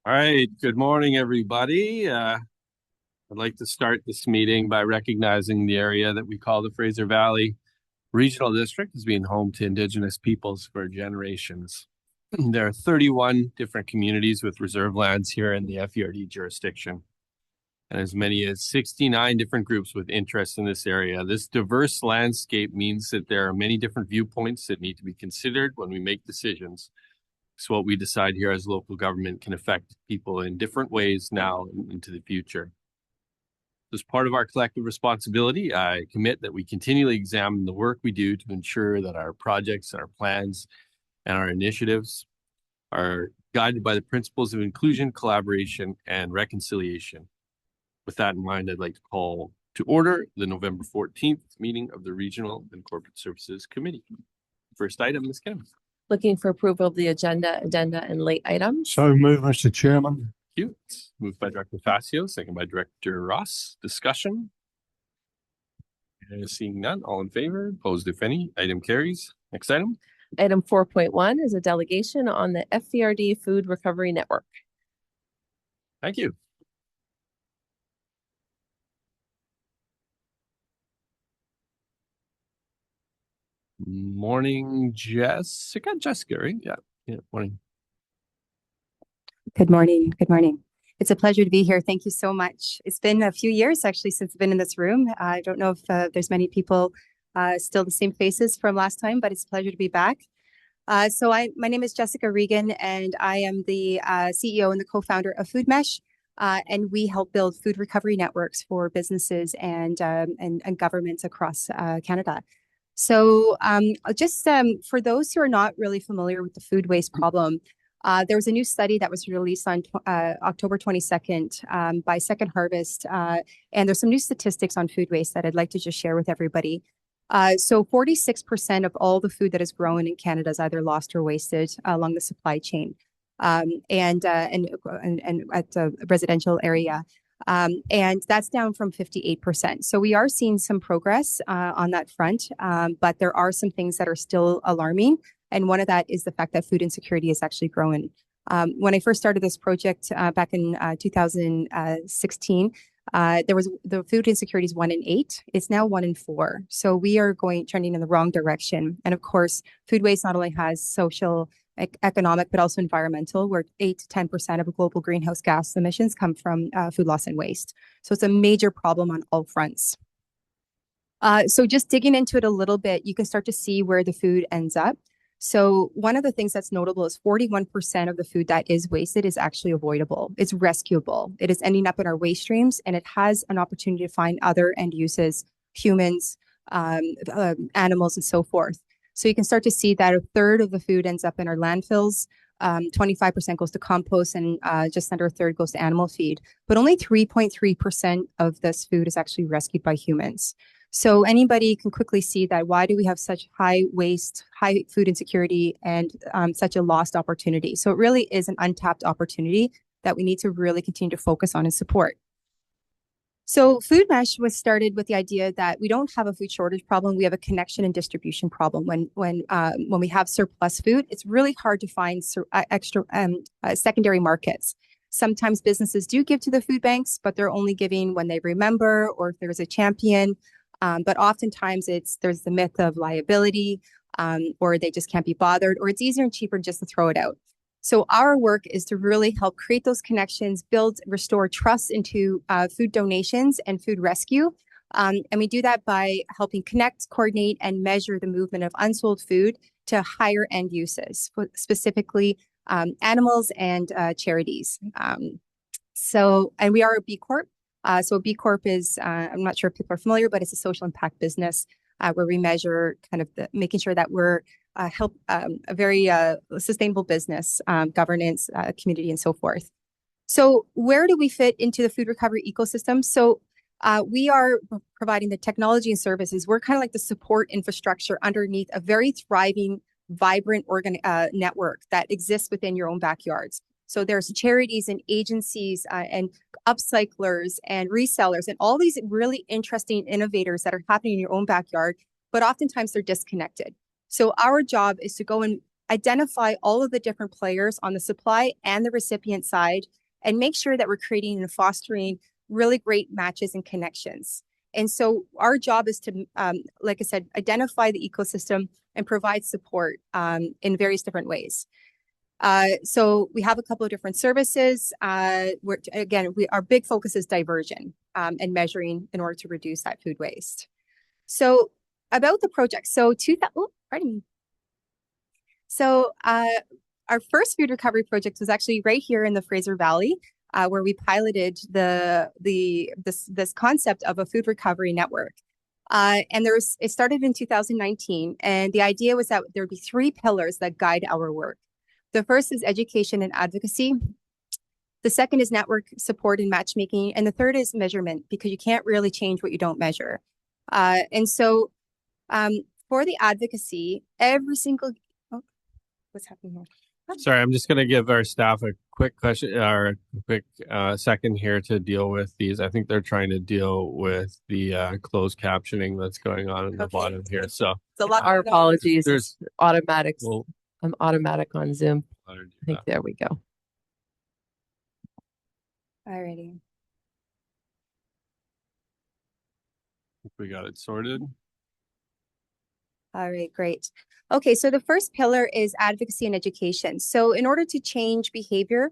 All right. Good morning, everybody. I'd like to start this meeting by recognizing the area that we call the Fraser Valley Regional District as being home to Indigenous peoples for generations. There are 31 different communities with reserve lands here in the FERD jurisdiction, and as many as 69 different groups with interest in this area. This diverse landscape means that there are many different viewpoints that need to be considered when we make decisions. So what we decide here as local government can affect people in different ways now and into the future. As part of our collective responsibility, I commit that we continually examine the work we do to ensure that our projects, our plans, and our initiatives are guided by the principles of inclusion, collaboration, and reconciliation. With that in mind, I'd like to call to order the November 14th meeting of the Regional and Corporate Services Committee. First item, Ms. Kim. Looking for approval of the agenda, and late items. So move, Mr. Chairman. Thank you. Moved by Director Facio, second by Director Ross. Discussion? Seeing none, all in favor, opposed if any, item carries. Next item. Item 4.1 is a delegation on the FERD Food Recovery Network. Thank you. Morning, Jessica. Jessica, right? Yeah, morning. Good morning. Good morning. It's a pleasure to be here. Thank you so much. It's been a few years actually since I've been in this room. I don't know if there's many people still the same faces from last time, but it's a pleasure to be back. My name is Jessica Regan, and I am the CEO and the co-founder of FoodMesh, and we help build food recovery networks for businesses and governments across Canada. So for those who are not really familiar with the food waste problem, there was a new study that was released on October 22nd by Second Harvest, and there's some new statistics on food waste that I'd like to just share with everybody. So 46% of all the food that is grown in Canada is either lost or wasted along the supply chain, and at the residential area. And that's down from 58%. So we are seeing some progress on that front, but there are some things that are still alarming. And one of that is the fact that food insecurity is actually growing. When I first started this project back in 2016, the food insecurity is 1 in 8. It's now 1 in 4. So we are trending in the wrong direction. And of course, food waste not only has social, economic, but also environmental, where 8 to 10% of global greenhouse gas emissions come from food loss and waste. So it's a major problem on all fronts. So just digging into it a little bit, you can start to see where the food ends up. So one of the things that's notable is 41% of the food that is wasted is actually avoidable. It's rescuable. It is ending up in our waste streams, and it has an opportunity to find other end uses, humans, animals, and so forth. So you can start to see that 1/3 of the food ends up in our landfills, 25% goes to compost, and just under 1/3 goes to animal feed. But only 3.3% of this food is actually rescued by humans. So anybody can quickly see that why do we have such high waste, high food insecurity, and such a lost opportunity? So it really is an untapped opportunity that we need to really continue to focus on and support. So FoodMesh was started with the idea that we don't have a food shortage problem. We have a connection and distribution problem. When we have surplus food, it's really hard to find extra secondary markets. Sometimes businesses do give to the food banks, but they're only giving when they remember or if there's a champion. But oftentimes there's the myth of liability, or they just can't be bothered, or it's easier and cheaper just to throw it out. So our work is to really help create those connections, restore trust into food donations and food rescue. And we do that by helping connect, coordinate, and measure the movement of unsold food to higher end uses, specifically animals and charities. And we are a B Corp. So a B Corp is, I'm not sure if people are familiar, but it's a social impact business where we measure kind of making sure that we're help a very sustainable business, governance, community, and so forth. So where do we fit into the food recovery ecosystem? So we are providing the technology and services. We're kind of like the support infrastructure underneath a very thriving, vibrant network that exists within your own backyards. So there's charities and agencies and upcyclers and resellers and all these really interesting innovators that are happening in your own backyard, but oftentimes they're disconnected. So our job is to go and identify all of the different players on the supply and the recipient side, and make sure that we're creating and fostering really great matches and connections. And so our job is to, like I said, identify the ecosystem and provide support in various different ways. So we have a couple of different services. Our big focus is diversion and measuring in order to reduce that food waste. So about the project, pardon me. So our first food recovery project was actually right here in the Fraser Valley, where we piloted this concept of a food recovery network. And it started in 2019, and the idea was that there'd be 3 pillars that guide our work. The first is education and advocacy. The second is network support and matchmaking. And the third is measurement, because you can't really change what you don't measure. And so for the advocacy, what's happening here? Sorry, I'm just going to give our staff a quick question or a quick second here to deal with these. I think they're trying to deal with the closed captioning that's going on in the bottom here. So It's a lot. Our apologies. There's- It's automatic. we'll I'm automatic on Zoom. let her do I think that. there we go. Alrighty. We got it sorted. All right, great. Okay, so the first pillar is advocacy and education. So in order to change behavior,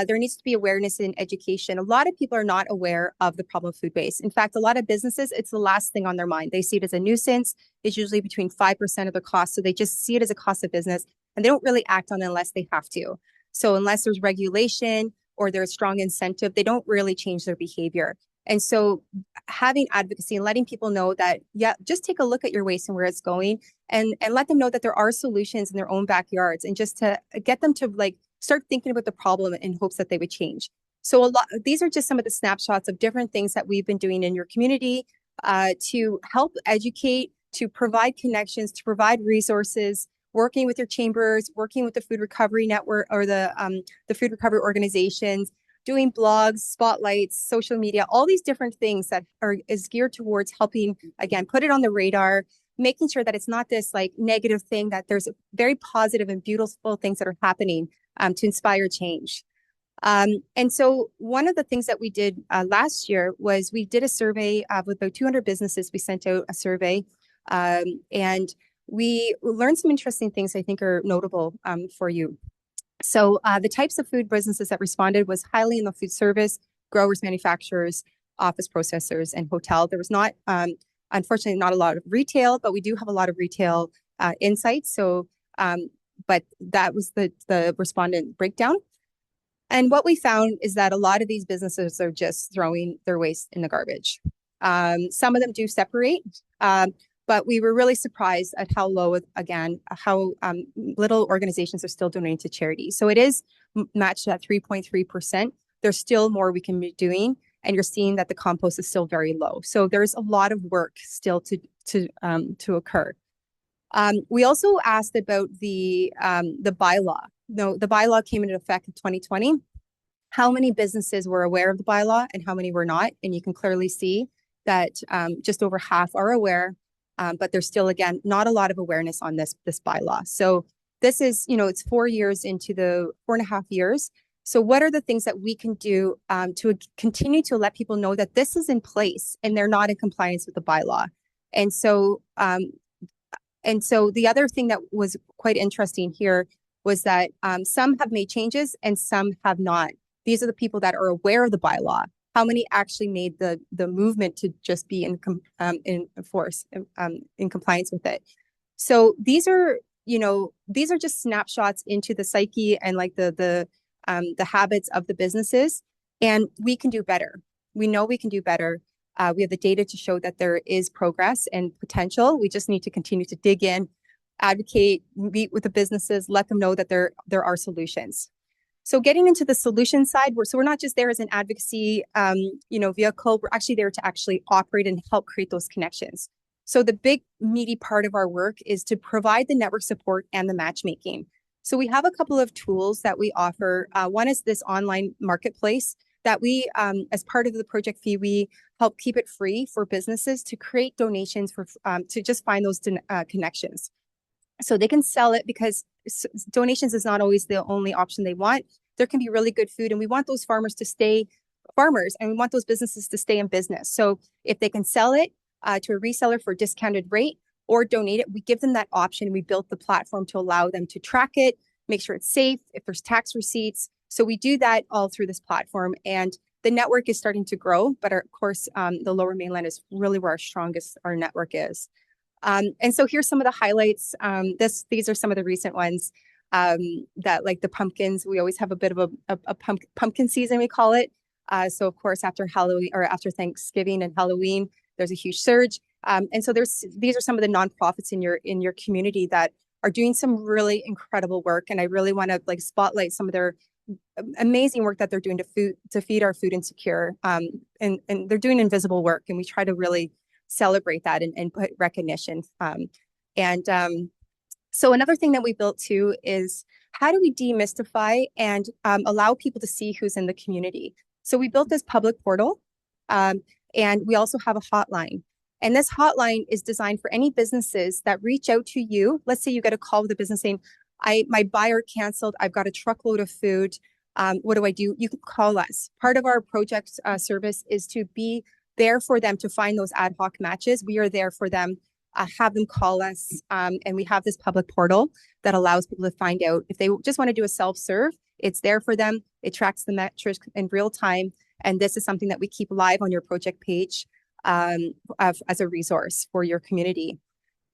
there needs to be awareness and education. A lot of people are not aware of the problem of food waste. In fact, a lot of businesses, it's the last thing on their mind. They see it as a nuisance. It's usually between 5% of the cost. So they just see it as a cost of business, and they don't really act on it unless they have to. So unless there's regulation or there's strong incentive, they don't really change their behavior. And so having advocacy and letting people know that, yeah, just take a look at your waste and where it's going, and let them know that there are solutions in their own backyards, and just to get them to like start thinking about the problem in hopes that they would change. So these are just some of the snapshots of different things that we've been doing in your community to help educate, to provide connections, to provide resources, working with your chambers, working with the food recovery network or the food recovery organizations, doing blogs, spotlights, social media, all these different things that is geared towards helping, again, put it on the radar, making sure that it's not this like negative thing, that there's very positive and beautiful things that are happening to inspire change. And so one of the things that we did last year was we did a survey with about 200 businesses. We sent out a survey and we learned some interesting things I think are notable for you. So the types of food businesses that responded was highly in the food service, growers, manufacturers, office processors, and hotel. There was not, unfortunately, not a lot of retail, but we do have a lot of retail insights. So, but that was the respondent breakdown. And what we found is that a lot of these businesses are just throwing their waste in the garbage. Some of them do separate, but we were really surprised at how low, again, how little organizations are still donating to charity. So it is matched at 3.3%. There's still more we can be doing, and you're seeing that the compost is still very low. So there's a lot of work still to occur. We also asked about the bylaw. No, the bylaw came into effect in 2020. How many businesses were aware of the bylaw and how many were not? And you can clearly see that just over half are aware. But there's still, again, not a lot of awareness on this bylaw. So this is, it's 4 years into the 4.5 years. So what are the things that we can do to continue to let people know that this is in place and they're not in compliance with the bylaw? And so the other thing that was quite interesting here was that some have made changes and some have not. These are the people that are aware of the bylaw. How many actually made the movement to just be in compliance with it? So these are just snapshots into the psyche and like the habits of the businesses, and we can do better. We know we can do better. We have the data to show that there is progress and potential. We just need to continue to dig in, advocate, meet with the businesses, let them know that there are solutions. So getting into the solution side, we're not just there as an advocacy, vehicle. We're actually there to actually operate and help create those connections. So the big meaty part of our work is to provide the network support and the matchmaking. So we have a couple of tools that we offer. One is this online marketplace that we, as part of the project fee, we help keep it free for businesses to create donations to just find those connections. So they can sell it because donations is not always the only option they want. There can be really good food, and we want those farmers to stay farmers, and we want those businesses to stay in business. So if they can sell it to a reseller for a discounted rate or donate it, we give them that option. We built the platform to allow them to track it, make sure it's safe, if there's tax receipts. So we do that all through this platform, and the network is starting to grow, but of course, the Lower Mainland is really where our network is. And so here's some of the highlights. These are some of the recent ones that, like the pumpkins, we always have a bit of a pumpkin season, we call it. So of course, after Halloween or after Thanksgiving and Halloween, there's a huge surge. And so these are some of the nonprofits in your community that are doing some really incredible work. And I really want to like spotlight some of their amazing work that they're doing to feed our food insecure. And they're doing invisible work, and we try to really celebrate that and put recognition. So another thing that we built too is how do we demystify and allow people to see who's in the community? So we built this public portal, and we also have a hotline. And this hotline is designed for any businesses that reach out to you. Let's say you get a call with a business saying, my buyer canceled, I've got a truckload of food. What do I do? You can call us. Part of our project service is to be there for them to find those ad hoc matches. We are there for them. Have them call us. And we have this public portal that allows people to find out if they just want to do a self-serve. It's there for them. It tracks the metrics in real time. And this is something that we keep live on your project page as a resource for your community.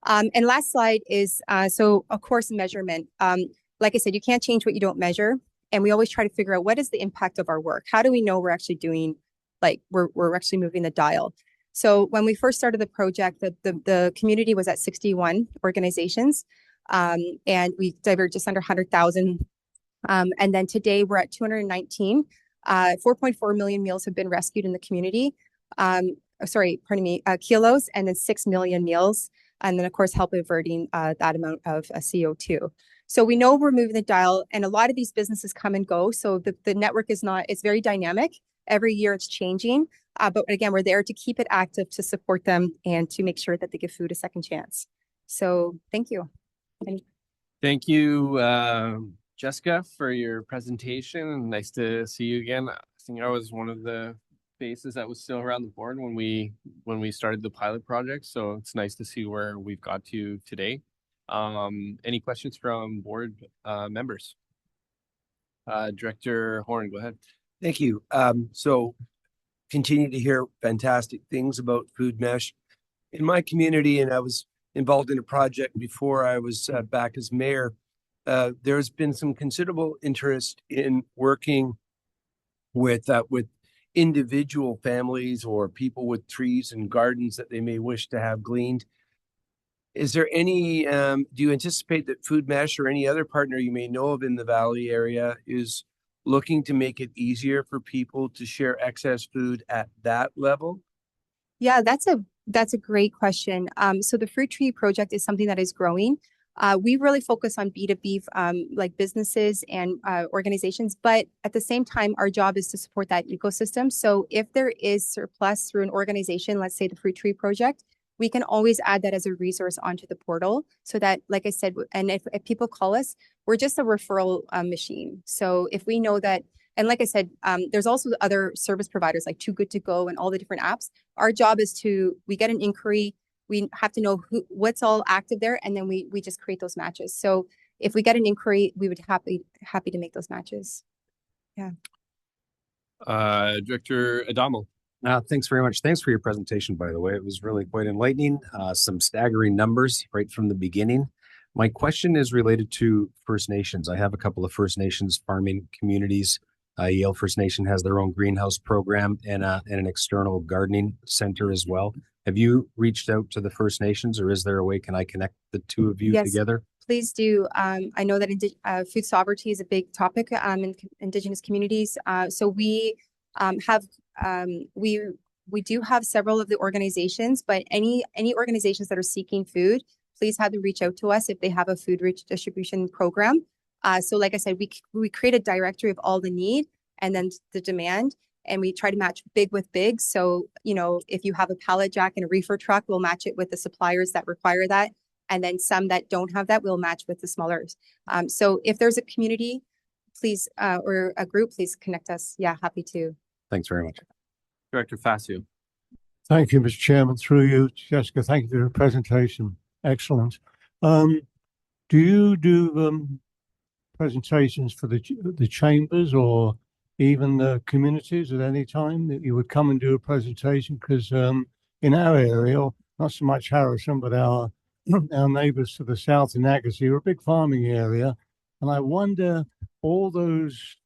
And last slide is, so of course, measurement. Like I said, you can't change what you don't measure. And we always try to figure out what is the impact of our work? How do we know we're actually doing, like we're actually moving the dial? So when we first started the project, the community was at 61 organizations, and we diverted just under 100,000. And then today we're at 219. 4.4 million meals have been rescued in the community. Kilos, and then 6 million meals. And then of course, help averting that amount of CO2. So we know we're moving the dial, and a lot of these businesses come and go. So the network it's very dynamic. Every year it's changing. But again, we're there to keep it active, to support them, and to make sure that they give food a second chance. So thank you. Thank you, Jessica, for your presentation. Nice to see you again. I think I was one of the faces that was still around the board when we started the pilot project. So it's nice to see where we've got to today. Any questions from board members? Director Horn, go ahead. Thank you. So continue to hear fantastic things about Food Mesh. In my community, and I was involved in a project before I was back as mayor, there's been some considerable interest in working with individual families or people with trees and gardens that they may wish to have gleaned. Is there any, do you anticipate that Food Mesh or any other partner you may know of in the Valley area is looking to make it easier for people to share excess food at that level? Yeah, that's a great question. So the Fruit Tree Project is something that is growing. We really focus on B2B, like businesses and organizations, but at the same time, our job is to support that ecosystem. So if there is surplus through an organization, let's say the Fruit Tree Project, we can always add that as a resource onto the portal so that, like I said, and if people call us, we're just a referral machine. So if we know that, and like I said, there's also other service providers like Too Good To Go and all the different apps. Our job is we get an inquiry, we have to know what's all active there, and then we just create those matches. So if we get an inquiry, we would happy to make those matches. Yeah. Director Adamo. Thanks very much. Thanks for your presentation, by the way. It was really quite enlightening. Some staggering numbers right from the beginning. My question is related to First Nations. I have a couple of First Nations farming communities. Yale First Nation has their own greenhouse program and an external gardening center as well. Have you reached out to the First Nations, or is there a way can I connect the two of you together? Please do. I know that food sovereignty is a big topic in Indigenous communities. So we we do have several of the organizations, but any organizations that are seeking food, please have them reach out to us if they have a food distribution program. So like I said, we create a directory of all the need and then the demand, and we try to match big with big. So, if you have a pallet jack and a reefer truck, we'll match it with the suppliers that require that. And then some that don't have that, we'll match with the smaller. So if there's a community, please, or a group, please connect us. Yeah, happy to. Thanks very much. Director Fascio. Thank you, Mr. Chairman. Through you, Jessica, thank you for your presentation. Excellent. Do you do presentations for the chambers or even the communities at any time that you would come and do a presentation? Because in our area, not so much Harrison, but our neighbours to the south in Agassiz are a big farming area. And I wonder, all those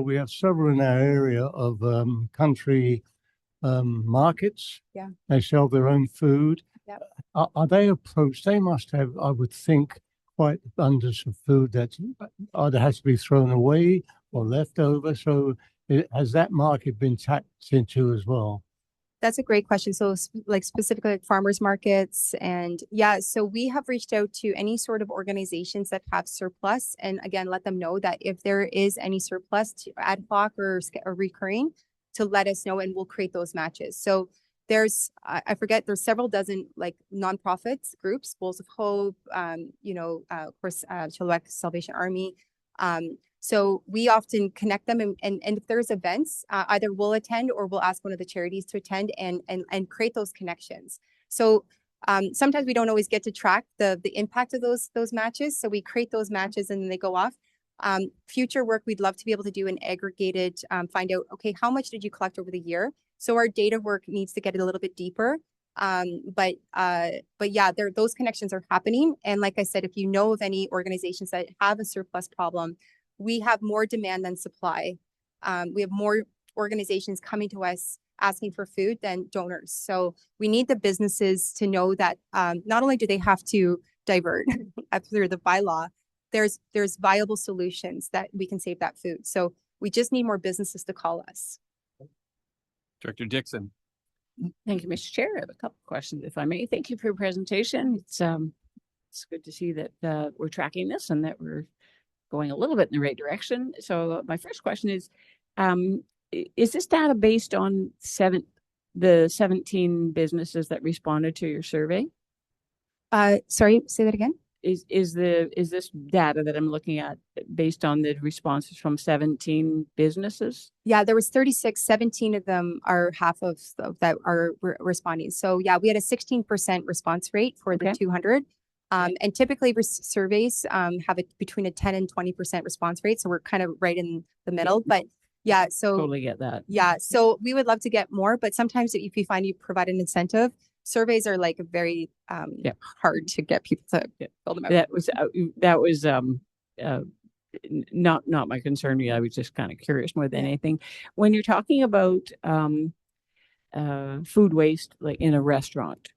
we have several in our area of country markets. Yeah. They sell their own food. Yep. Are they approached? They must have, I would think, quite abundance of food that either has to be thrown away or left over. So has that market been tapped into as well? That's a great question. So like specifically like farmers markets and yeah, so we have reached out to any sort of organizations that have surplus and again, let them know that if there is any surplus to ad hoc or recurring to let us know and we'll create those matches. So there's, I forget, there's several dozen like nonprofits groups, Bowls of Hope, of course, Chilliwack Salvation Army. So we often connect them and if there's events, either we'll attend or we'll ask one of the charities to attend and create those connections. So sometimes we don't always get to track the impact of those matches. So we create those matches and then they go off. Future work, we'd love to be able to do an aggregated, find out, okay, how much did you collect over the year? So our data work needs to get a little bit deeper. But yeah, those connections are happening. And like I said, if you know of any organizations that have a surplus problem, we have more demand than supply. We have more organizations coming to us asking for food than donors. So we need the businesses to know that not only do they have to divert through the bylaw, there's viable solutions that we can save that food. So we just need more businesses to call us. Director Dixon. Thank you, Mr. Chair. I have a couple of questions, if I may. Thank you for your presentation. It's good to see that we're tracking this and that we're going a little bit in the right direction. So my first question is this data based on the 17 businesses that responded to your survey? Sorry, say that again. Is this data that I'm looking at based on the responses from 17 businesses? Yeah, there was 36, 17 of them are half of that are responding. So yeah, we had a 16% response rate for the 200. And typically surveys have between a 10 and 20% response rate. So we're kind of right in the middle, but yeah, so totally get that. Yeah. So we would love to get more, but sometimes if you find you provide an incentive, surveys are like very hard to get people to fill them out. That was not my concern. I was just kind of curious more than anything. When you're talking about food waste, like in a restaurant,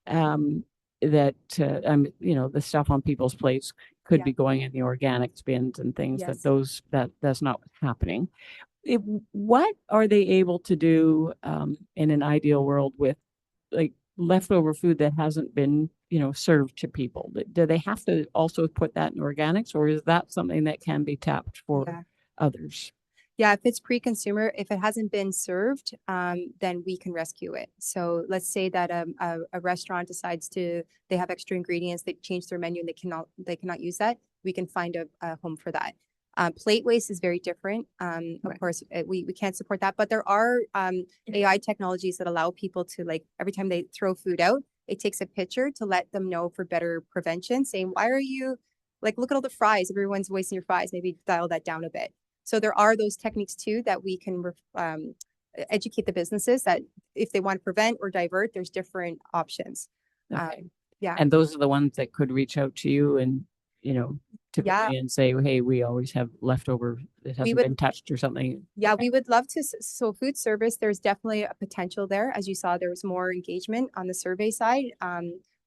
that the stuff on people's plates could be going in the organics bins and things. That's not what's happening. What are they able to do in an ideal world with like leftover food that hasn't been served to people? Do they have to also put that in organics, or is that something that can be tapped for others? Yeah, if it's pre-consumer, if it hasn't been served, then we can rescue it. So let's say that a restaurant decides they have extra ingredients, they change their menu and they cannot use that. We can find a home for that. Plate waste is very different. Of course, we can't support that, but there are AI technologies that allow people to, like, every time they throw food out, it takes a picture to let them know for better prevention, saying, why are you, like, look at all the fries, everyone's wasting your fries, maybe dial that down a bit. So there are those techniques too that we can educate the businesses that if they want to prevent or divert, there's different options. Yeah. And those are the ones that could reach out to you and, typically and say, hey, we always have leftover that hasn't been touched or something. Yeah, we would love to. So food service, there's definitely a potential there. As you saw, there was more engagement on the survey side.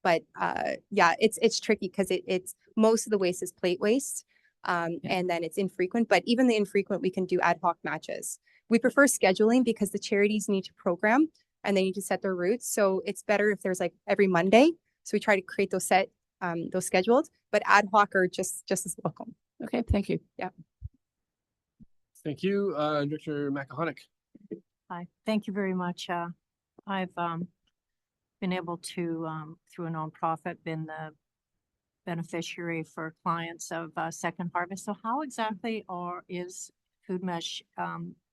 But it's tricky because it's most of the waste is plate waste. And then it's infrequent, but even the infrequent, we can do ad hoc matches. We prefer scheduling because the charities need to program and they need to set their routes. So it's better if there's like every Monday. So we try to create those scheduled, but ad hoc are just as welcome. Okay. Thank you. Yeah. Thank you, Director McElhonick. Hi, thank you very much. I've been able to, through a nonprofit, been the beneficiary for clients of Second Harvest. So how exactly is Food Mesh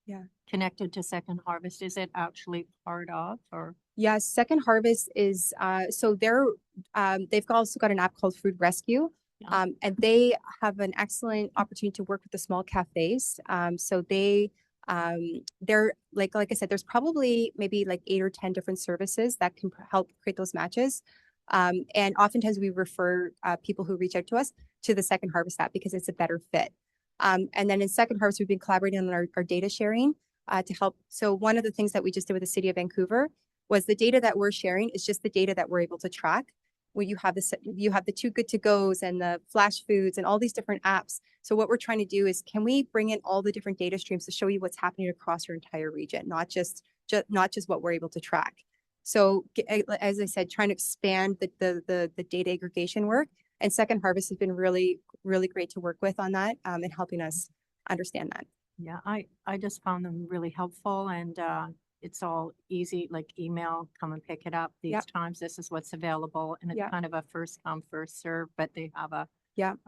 Yeah. connected to Second Harvest? Is it actually part of or? Yes, Second Harvest is so they've also got an app called Food Rescue. Yeah. And they have an excellent opportunity to work with the small cafes. So they're like I said, there's probably maybe like 8 or 10 different services that can help create those matches. And oftentimes we refer people who reach out to us to the Second Harvest app because it's a better fit. And then in Second Harvest, we've been collaborating on our data sharing to help. So one of the things that we just did with the City of Vancouver was the data that we're sharing is just the data that we're able to track. Where you have the Too Good to Go's and the Flash Foods and all these different apps. So what we're trying to do is, can we bring in all the different data streams to show you what's happening across your entire region, not just what we're able to track. So as I said, trying to expand the data aggregation work, and Second Harvest has been really, really great to work with on that and helping us understand that. Yeah, I just found them really helpful, and it's all easy, like email, come and pick it up these Yep. times. This is what's available, and it's Yep. kind of a first come, first serve, but they have Yep.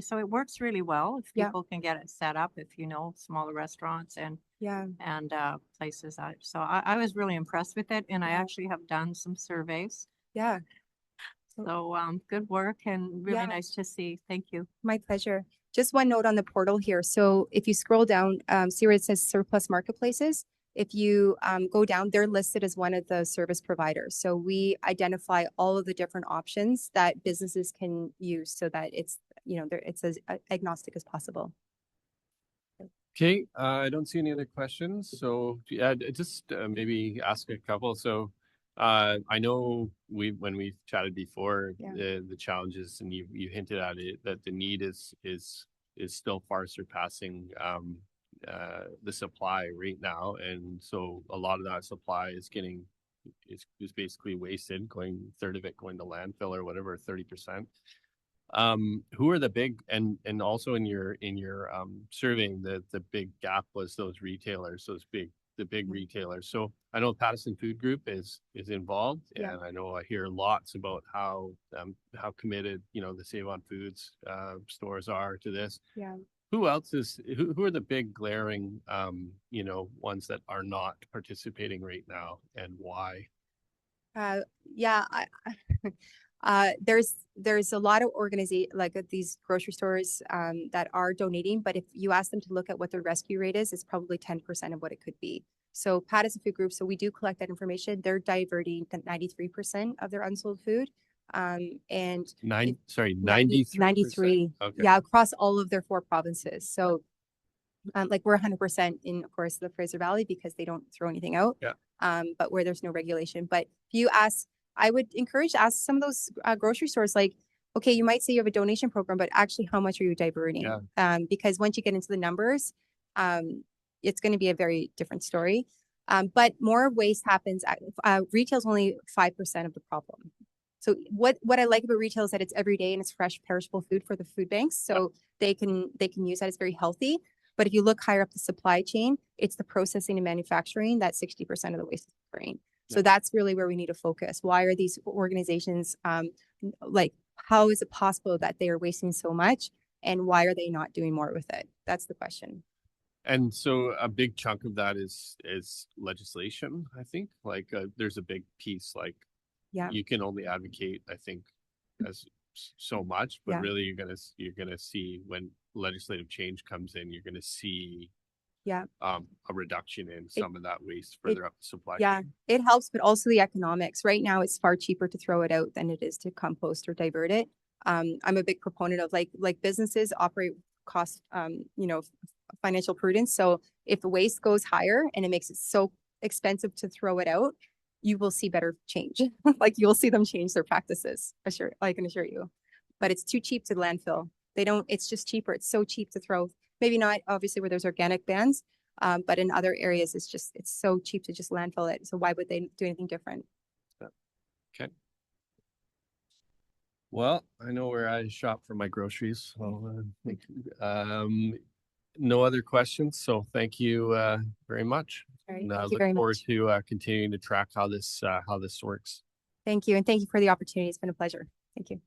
so it works really well if Yep. people can get it set up, if you know, smaller restaurants and Yeah. places. So I was really impressed with it, and I Yeah. actually have done some surveys. Yeah. So good work and really Yeah. nice to see. Thank you. My pleasure. Just one note on the portal here. So if you scroll down, see where it says surplus marketplaces. If you go down, they're listed as one of the service providers. So we identify all of the different options that businesses can use so that it's, it's as agnostic as possible. Okay, I don't see any other questions, so yeah, just maybe ask a couple. So I know when we chatted before, Yeah. the challenges, and you hinted at it, that the need is still far surpassing the supply right now, and so a lot of that supply is basically wasted, a third of it going to landfill or whatever, 30%. Who are the big, and also in your surveying, the big gap was those retailers, the big retailers. So I know Pattison Food Group is involved, Yeah. and I know I hear lots about how committed the Save on Foods stores are to this. Yeah. Who else who are the big glaring ones that are not participating right now, and why? Yeah, there's a lot of these grocery stores that are donating, but if you ask them to look at what their rescue rate is, it's probably 10% of what it could be. So Pattison Food Group, so we do collect that information. They're diverting 93% of their unsold food. And 93%. 93. Okay. Yeah, across all of their 4 provinces. So we're 100% in, of course, the Fraser Valley because they don't throw anything out. Yeah. But where there's no regulation. But if you ask, I would encourage to ask some of those grocery stores, like, okay, you might say you have a donation program, but actually how much are you diverting? Yeah. Because once you get into the numbers, it's going to be a very different story. But more waste happens. Retail's only 5% of the problem. So what I like about retail is that it's every day and it's fresh, perishable food for the food banks. So they can use that. It's very healthy. But if you look higher up the supply chain, it's the processing and manufacturing that 60% of the waste is occurring. So that's really where we need to focus. Why are these organizations how is it possible that they are wasting so much, and why are they not doing more with it? That's the question. And so a big chunk of that is legislation, I think. There's a big piece, you can only advocate, I think, as so much, but really you're gonna see when legislative change comes in, you're gonna see a reduction in some of that waste further up the supply chain. It helps, but also the economics. Right now, it's far cheaper to throw it out than it is to compost or divert it. I'm a big proponent of like businesses operate cost, financial prudence. So if the waste goes higher and it makes it so expensive to throw it out, you will see better change. You'll see them change their practices. I can assure you. But it's too cheap to landfill. It's just cheaper. It's so cheap to throw. Maybe not obviously where there's organic bans, but in other areas, it's so cheap to just landfill it. So why would they do anything different? Okay. Well, I know where I shop for my groceries. So, no other questions. So thank you very much. All right. And Thank you look very forward much. to continuing to track how this works. Thank you. And thank you for the opportunity. It's been a pleasure. Thank you.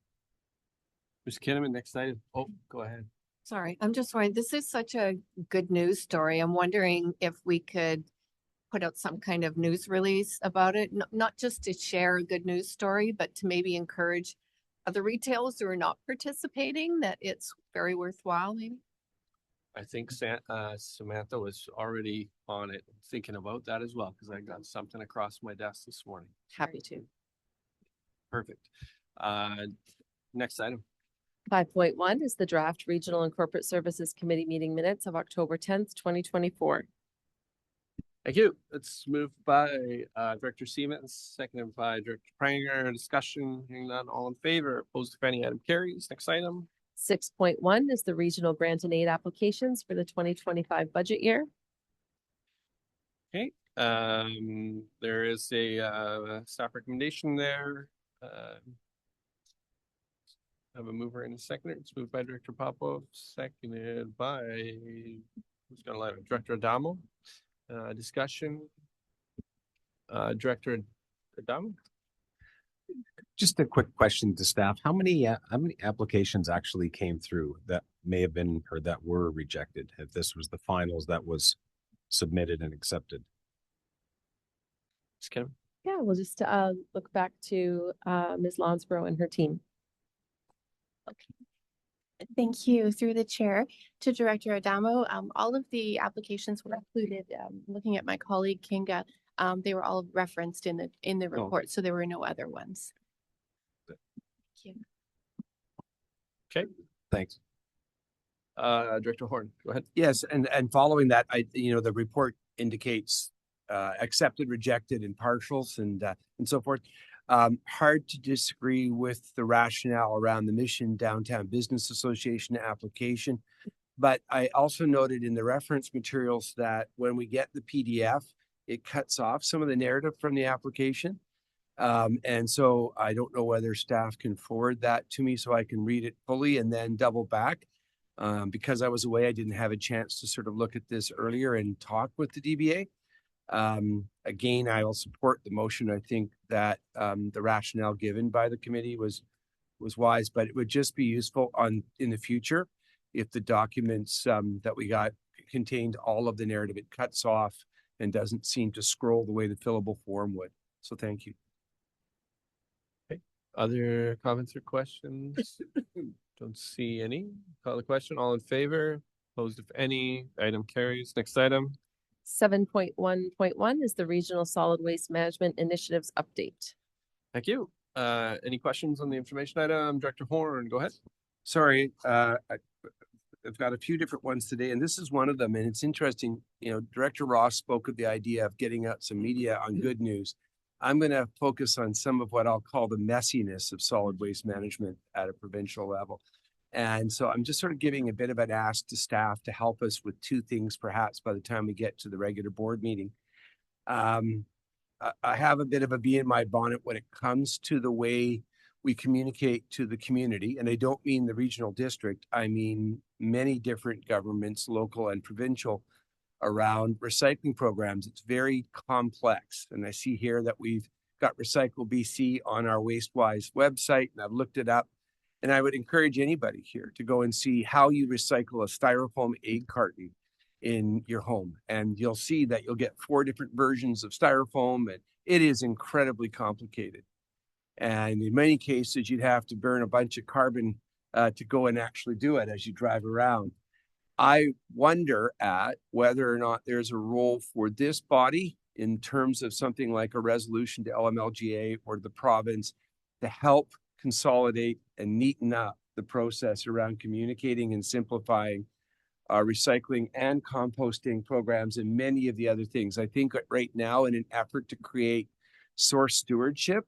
Ms. Kinnaman, next item. Oh, go ahead. Sorry, I'm just wondering, this is such a good news story. I'm wondering if we could put out some kind of news release about it, not just to share a good news story, but to maybe encourage other retailers who are not participating that it's very worthwhile, maybe. I think Samantha was already on it, thinking about that as well, because I got something across my desk this morning. Happy to. Perfect. Next item. 5.1 is the draft Regional and Corporate Services Committee meeting minutes of October 10th, 2024. Thank you. It's moved by Director Siemens, seconded by Director Pranger. Discussion, hearing none, all in favor, opposed if any, item carries. Next item. 6.1 is the regional grant and aid applications for the 2025 budget year. Okay, there is a staff recommendation there. Have a mover and a seconder. It's moved by Director Popov, seconded by, who's gonna let it? Director Adamo. Discussion. Director Adamo. Just a quick question to staff. How many applications actually came through that may have been or that were rejected? If this was the finals that was submitted and accepted? Yeah, we'll just look back to Ms. Lonsborough and her team. Thank you. Through the chair to Director Adamo, all of the applications were included. Looking at my colleague Kinga, they were all referenced in the report, so there were no other ones. Thank you. Okay, Thanks. Director Horn, go ahead. Yes, and following that, the report indicates accepted, rejected, and partials, and so forth. Hard to disagree with the rationale around the Mission Downtown Business Association application. But I also noted in the reference materials that when we get the PDF, it cuts off some of the narrative from the application. And so I don't know whether staff can forward that to me so I can read it fully and then double back. Because I was away, I didn't have a chance to sort of look at this earlier and talk with the DBA. Again, I will support the motion. I think that the rationale given by the committee was wise, but it would just be useful in the future if the documents that we got contained all of the narrative. It cuts off and doesn't seem to scroll the way the fillable form would. So thank you. Okay. Other comments or questions? Don't see any. Call the question. All in favor? Opposed if any? Item carries. Next item. 7.1.1 is the Regional Solid Waste Management Initiatives update. Thank you. Any questions on the information item? Director Horn, go ahead. Sorry, I've got a few different ones today, and this is one of them. And it's interesting, Director Ross spoke of the idea of getting out some media on good news. I'm going to focus on some of what I'll call the messiness of solid waste management at a provincial level. And so I'm just sort of giving a bit of an ask to staff to help us with two things, perhaps by the time we get to the regular board meeting. I have a bit of a bee in my bonnet when it comes to the way we communicate to the community. And I don't mean the regional district. I mean many different governments, local and provincial, around recycling programs. It's very complex. And I see here that we've got Recycle BC on our WasteWise website, and I've looked it up. And I would encourage anybody here to go and see how you recycle a styrofoam egg carton in your home. And you'll see that you'll get 4 different versions of styrofoam, and it is incredibly complicated. And in many cases, you'd have to burn a bunch of carbon to go and actually do it as you drive around. I wonder at whether or not there's a role for this body in terms of something like a resolution to LMLGA or the province to help consolidate and neaten up the process around communicating and simplifying recycling and composting programs and many of the other things. I think right now, in an effort to create source stewardship,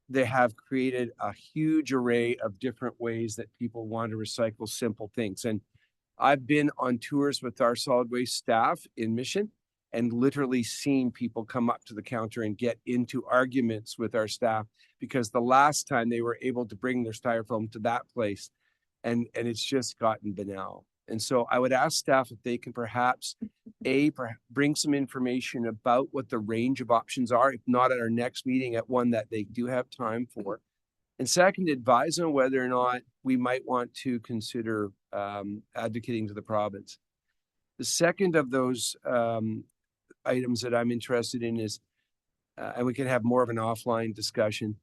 they have created a huge array of different ways that people want to recycle simple things. And I've been on tours with our solid waste staff in Mission and literally seen people come up to the counter and get into arguments with our staff because the last time they were able to bring their styrofoam to that place, and it's just gotten banal. And so I would ask staff if they can perhaps bring some information about what the range of options are, if not at our next meeting, at one that they do have time for, And second, advise on whether or not we might want to consider advocating to the province. The second of those items that I'm interested in is, and we can have more of an offline discussion,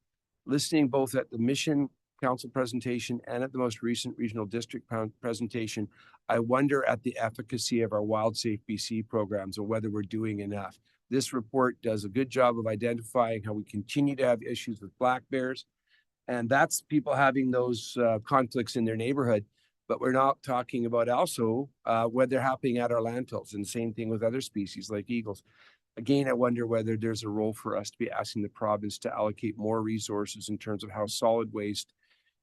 listening both at the Mission Council presentation and at the most recent regional district presentation, I wonder at the efficacy of our Wild Safe BC programs and whether we're doing enough. This report does a good job of identifying how we continue to have issues with black bears, and that's people having those conflicts in their neighborhood. But we're not talking about also what they're happening at our landfills, and same thing with other species like eagles. Again, I wonder whether there's a role for us to be asking the province to allocate more resources in terms of how solid waste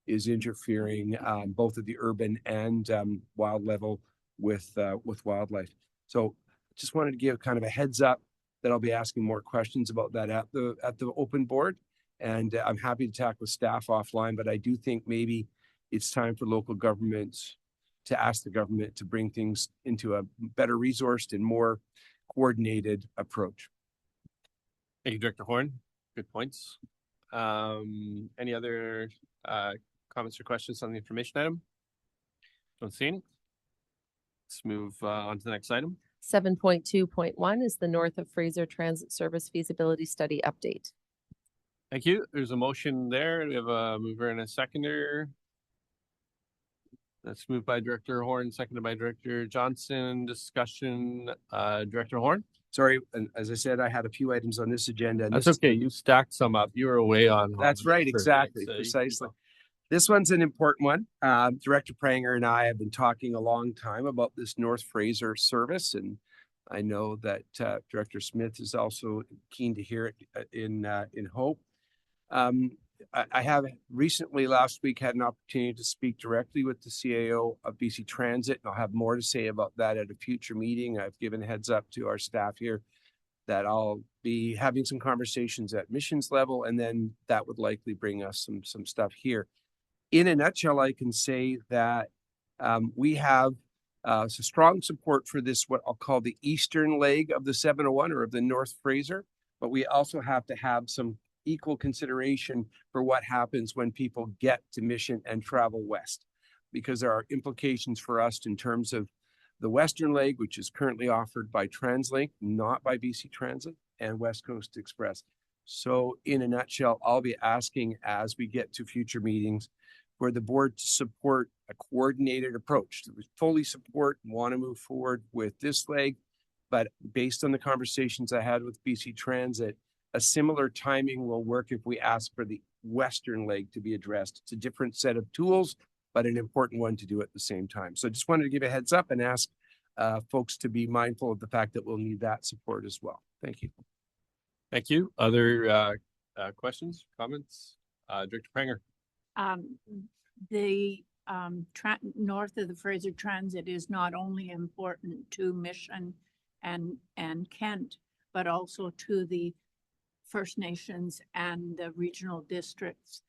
is interfering both at the urban and wild level with wildlife. So just wanted to give kind of a heads up that I'll be asking more questions about that at the open board. And I'm happy to talk with staff offline, but I do think maybe it's time for local governments to ask the government to bring things into a better resourced and more coordinated approach. Thank you, Director Horn. Good points. Any other comments or questions on the information item? Don't see any. Let's move on to the next item. 7.2.1 is the North of Fraser Transit Service Feasibility Study Update. Thank you. There's a motion there. We have a mover and a seconder. That's moved by Director Horn, seconded by Director Johnson. Discussion, Director Horn. Sorry, and as I said, I had a few items on this agenda. And That's this, okay. You stacked some up. You were away on. That's right. Exactly. Precisely. This one's an important one. Director Pranger and I have been talking a long time about this North Fraser service, and I know that Director Smith is also keen to hear it in Hope. I have recently, last week, had an opportunity to speak directly with the CAO of BC Transit, and I'll have more to say about that at a future meeting. I've given a heads up to our staff here that I'll be having some conversations at missions level, and then that would likely bring us some stuff here. In a nutshell, I can say that we have some strong support for this, what I'll call the eastern leg of the 701 or of the North Fraser, but we also have to have some equal consideration for what happens when people get to Mission and travel west, because there are implications for us in terms of the western leg, which is currently offered by TransLink, not by BC Transit, and West Coast Express. So in a nutshell, I'll be asking as we get to future meetings for the board to support a coordinated approach, to fully support and want to move forward with this leg. But based on the conversations I had with BC Transit, a similar timing will work if we ask for the western leg to be addressed. It's a different set of tools, but an important one to do at the same time. So I just wanted to give a heads up and ask folks to be mindful of the fact that we'll need that support as well. Thank you. Thank you. Other questions, comments? Director Pranger. The north of the Fraser Transit is not only important to Mission and Kent, but also to the First Nations and the regional districts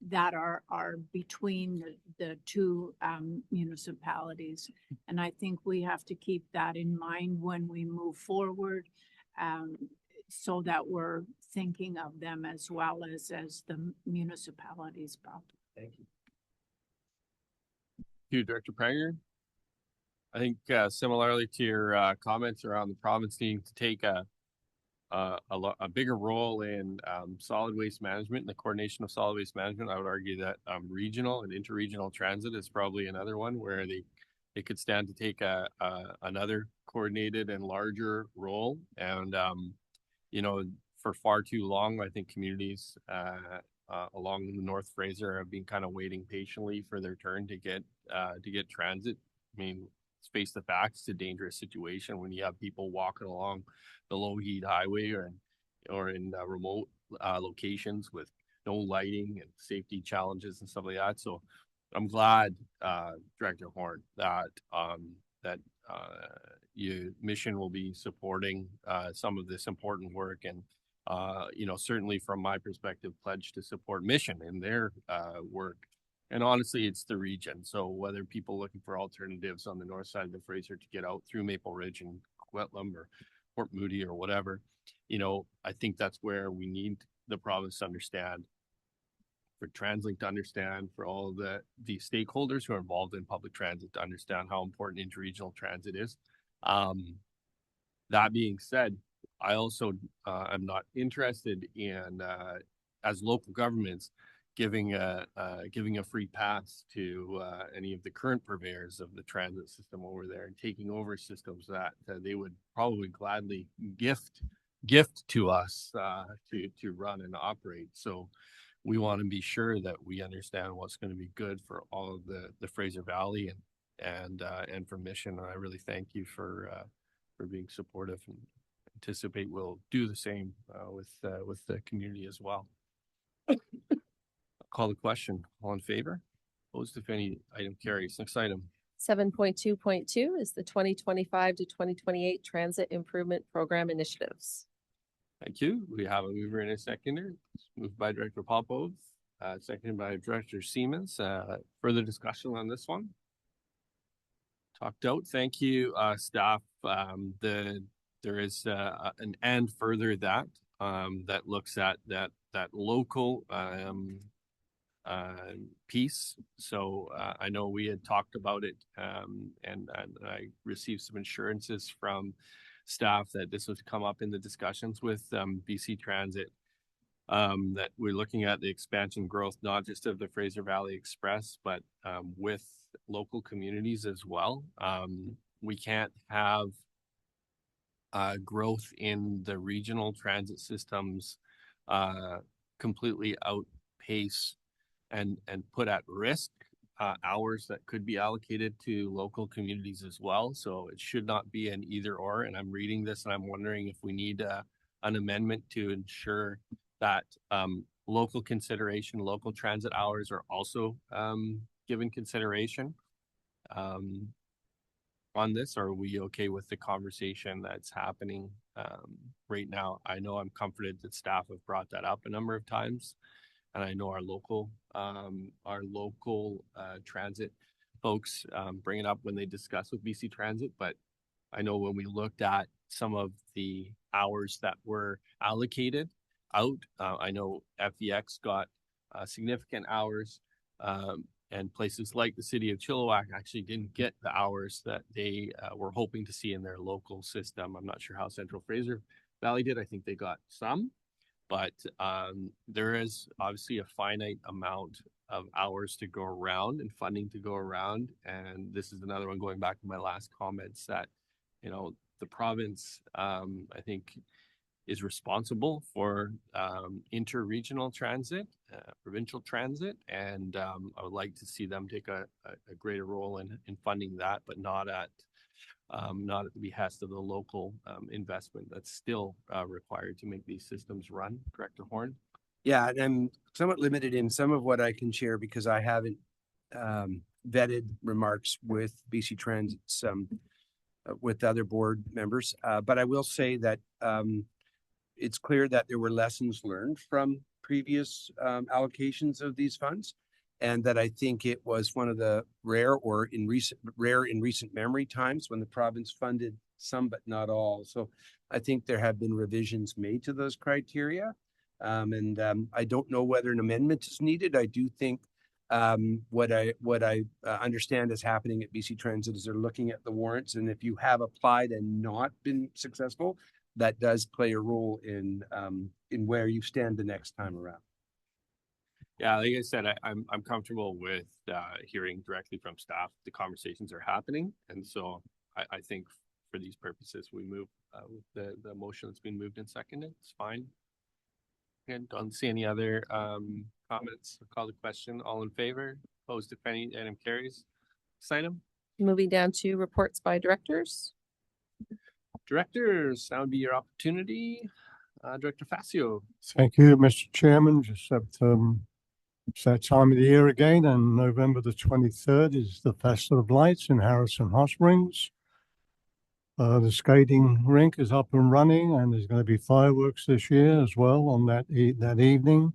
that are between the two municipalities. And I think we have to keep that in mind when we move forward, so that we're thinking of them as well as the municipalities. Thank you. Thank you, Director Pranger. I think similarly to your comments around the province needing to take a bigger role in solid waste management and the coordination of solid waste management, I would argue that regional and interregional transit is probably another one where they could stand to take another coordinated and larger role. And for far too long, I think communities along the North Fraser have been kind of waiting patiently for their turn to get transit. I mean, let's face the facts, it's a dangerous situation when you have people walking along the low heat highway or in remote locations with no lighting and safety challenges and stuff like that. So I'm glad, Director Horn, that Mission will be supporting some of this important work, and certainly from my perspective, pledge to support Mission in their work. And honestly, it's the region. So whether people looking for alternatives on the north side of the Fraser to get out through Maple Ridge and Coquitlam or Port Moody or whatever, I think that's where we need the province to understand for TransLink to understand, for all the stakeholders who are involved in public transit to understand how important interregional transit is. That being said, I also am not interested in as local governments giving a free pass to any of the current purveyors of the transit system over there and taking over systems that they would probably gladly gift to us to run and operate. So we want to be sure that we understand what's going to be good for all of the Fraser Valley and for Mission. And I really thank you for being supportive, and anticipate we'll do the same with the community as well. Call the question. All in favor? Opposed, if any. Item carries. Next item. 7.2.2 is the 2025 to 2028 Transit Improvement Program initiatives. Thank you. We have a mover and a seconder. Moved by Director Popov, seconded by Director Siemens. Further discussion on this one? Talked out. Thank you, staff. There is an and further that looks at that local piece. So I know we had talked about it, and I received some assurances from staff that this would come up in the discussions with BC Transit, that we're looking at the expansion growth, not just of the Fraser Valley Express, but with local communities as well. We can't have growth in the regional transit systems completely outpace and put at risk hours that could be allocated to local communities as well. So it should not be an either or. And I'm reading this and I'm wondering if we need an amendment to ensure that local consideration, local transit hours are also given consideration on this. Or are we okay with the conversation that's happening right now? I know I'm comforted that staff have brought that up a number of times. And I know our local transit folks bring it up when they discuss with BC Transit. But I know when we looked at some of the hours that were allocated out, I know FEX got significant hours, and places like the city of Chilliwack actually didn't get the hours that they were hoping to see in their local system. I'm not sure how Central Fraser Valley did. I think they got some. But there is obviously a finite amount of hours to go around and funding to go around. And this is another one going back to my last comments that, the province, I think, is responsible for inter-regional transit, provincial transit. And I would like to see them take a greater role in funding that, but not at the behest of the local investment that's still required to make these systems run. Director Horn? Yeah, and I'm somewhat limited in some of what I can share because I haven't vetted remarks with BC Transit, with other board members. But I will say that it's clear that there were lessons learned from previous allocations of these funds. And that I think it was one of the rare in recent memory times when the province funded some but not all. So I think there have been revisions made to those criteria. And I don't know whether an amendment is needed. I do think what I understand is happening at BC Transit is they're looking at the warrants. And if you have applied and not been successful, that does play a role in where you stand the next time around. Yeah, like I said, I'm comfortable with hearing directly from staff. The conversations are happening, and so I think for these purposes, we move with the motion that's been moved and seconded. It's fine. And don't see any other comments. I'll call the question. All in favor? Opposed? If any, item carries. Next item. Moving down to reports by directors. Directors, that would be your opportunity. Director Facio. Thank you, Mr. Chairman. Just it's that time of the year again, and November the 23rd is the Festival of Lights in Harrison Hot Springs. The skating rink is up and running, and there's going to be fireworks this year as well on that evening.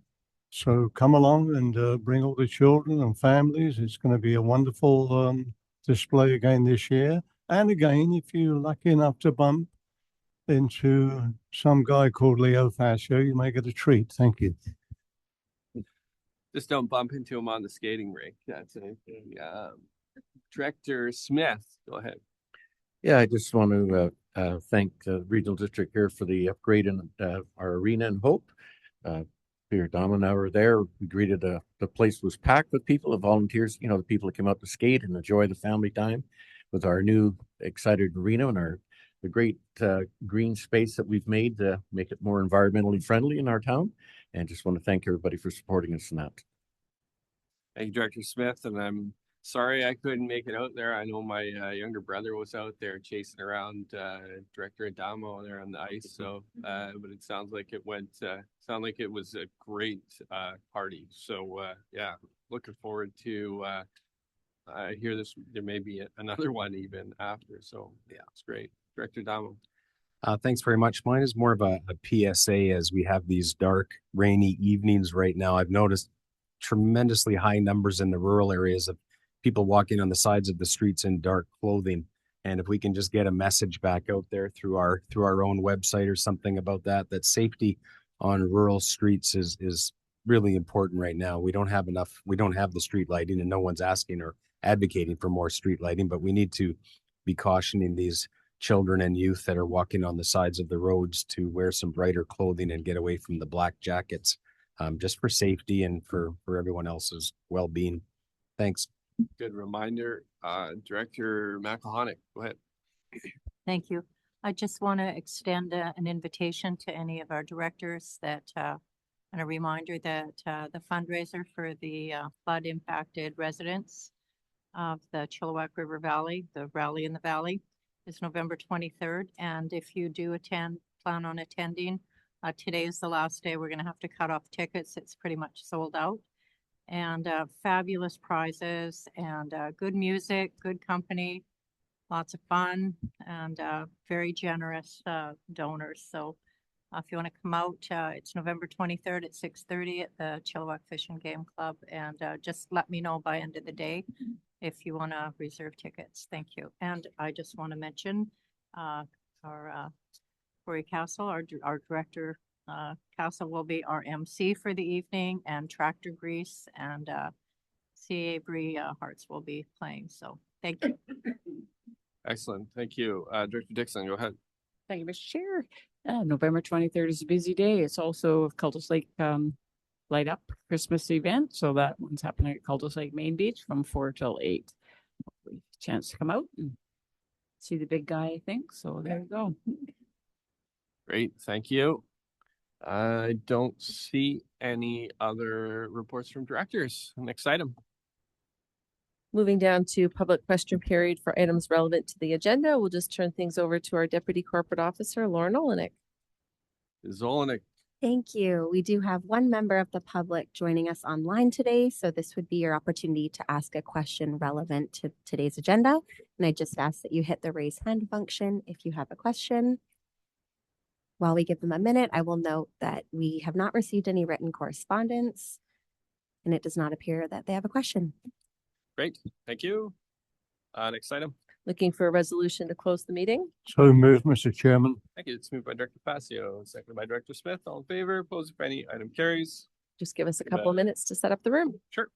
So come along and bring all the children and families. It's going to be a wonderful display again this year. And again, if you're lucky enough to bump into some guy called Leo Facio, you may get a treat. Thank you. Just don't bump into him on the skating rink. That's anything. Director Smith, go ahead. Yeah, I just want to thank the regional district here for the upgrade in our arena in Hope. Peter Dom and I were there. We greeted the place was packed with people, the volunteers, you know, the people that came out to skate and enjoy the family time with our new excited arena and the great green space that we've made to make it more environmentally friendly in our town. And just want to thank everybody for supporting us in that. Thank you, Director Smith, and I'm sorry I couldn't make it out there. I know my younger brother was out there chasing around Director Adamo there on the ice. So, but it sounds like it went. Sound like it was a great party. So, yeah, looking forward to. I hear this. There may be another one even after. So, yeah, it's great, Director Adamo. Thanks very much. Mine is more of a PSA as we have these dark, rainy evenings right now. I've noticed tremendously high numbers in the rural areas of people walking on the sides of the streets in dark clothing. And if we can just get a message back out there through our own website or something about that safety on rural streets is really important right now. We don't have the street lighting, and no one's asking or advocating for more street lighting, but we need to be cautioning these children and youth that are walking on the sides of the roads to wear some brighter clothing and get away from the black jackets, just for safety and for everyone else's well-being. Thanks. Good reminder. Director McElhonick, go ahead. Thank you. I just want to extend an invitation to any of our directors that, and a reminder that the fundraiser for the flood impacted residents of the Chilliwack River Valley, the Rally in the Valley, is November 23rd. And if you do plan on attending, today is the last day. We're going to have to cut off tickets. It's pretty much sold out. And fabulous prizes and good music, good company, lots of fun, and very generous donors. So if you want to come out, it's November 23rd at 6:30 at the Chilliwack Fish and Game Club. And just let me know by end of the day if you want to reserve tickets. Thank you. And I just want to mention our Corey Castle, our director. Castle will be our MC for the evening, and Tractor Grease and CA Bree Hearts will be playing. So thank you. Excellent. Thank you. Director Dixon, go ahead. Thank you, Mr. Chair. November 23rd is a busy day. It's also Cultus Lake Light Up Christmas event. So that one's happening at Cultus Lake Main Beach from 4 till 8. Hopefully a chance to come out and see the big guy, I think. So there you go. Great. Thank you. I don't see any other reports from directors. Next item. Moving down to public question period for items relevant to the agenda, we'll just turn things over to our Deputy Corporate Officer, Lauren Olenek. Zolnick. Thank you. We do have one member of the public joining us online today, so this would be your opportunity to ask a question relevant to today's agenda. And I just ask that you hit the raise hand function if you have a question. While we give them a minute, I will note that we have not received any written correspondence, and it does not appear that they have a question. Great. Thank you. Next item. Looking for a resolution to close the meeting. So moved, Mr. Chairman. Thank you. It's moved by Director Facio, seconded by Director Smith. All in favor, opposed if any, item carries. Just give us a couple of minutes to set up the room. Sure.